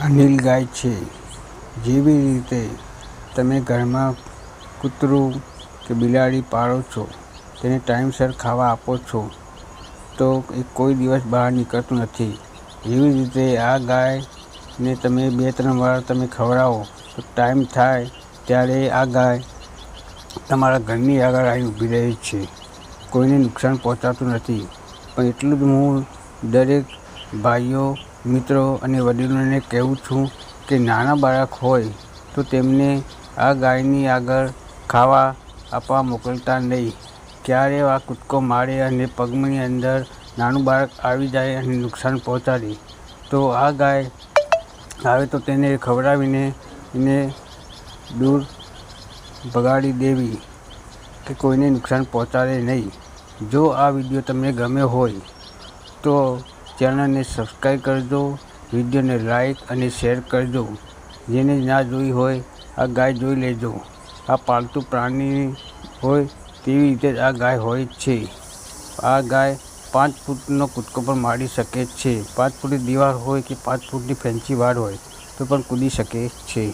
આ નીલગાય છે. જેવી રીતે તમે ઘરમાં કૂતરું કે બિલાડી પાળો છો, તેને ટાઈમસર ખાવા આપો છો, તો એ કોઈ દિવસ બહાર નીકળતું નથી. એવી રીતે આ ગાયને તમે 2-3 વાર તમે ખવડાવો તો ટાઈમ થાય ત્યારે આ ગાય તમારા ઘરની આગળ આવીને ઊભી રહે છે. કોઈને નુકસાન પહોંચાડતું નથી. પણ એટલું જ હું દરેક ભાઈઓ, મિત્રો અને વડીલોને કહું છું કે નાના બાળક હોય તો તેમને આ ગાયની આગળ ખાવા આપવા મોકલતા નહીં. ક્યારે આ કૂદકો મારે અને પગની અંદર નાનું બાળક આવી જાય અને નુકસાન પહોંચાડે તો આ ગાય આવે તો તેને ખવડાવીને એને દૂર ભગાડી દેવી કે કોઈને નુકસાન પહોંચાડે નહીં. જો આ વિડીયો તમને ગમ્યો હોય તો ચેનલને સબસ્ક્રાઈબ કરજો, વિડીયોને લાઈક અને શેર કરજો. જેને ના જોઈ હોય આ ગાય જોઈ લેજો. આ પાલતુ પ્રાણી હોય તેવી રીતે જ આ ગાય હોય છે. આ ગાય 5 ફૂટનો કૂદકો પણ મારી શકે છે. 5 ફૂટની દીવાલ હોય કે 5 ફૂટની ફેન્સી વાડ હોય તો પણ કૂદી શકે છે.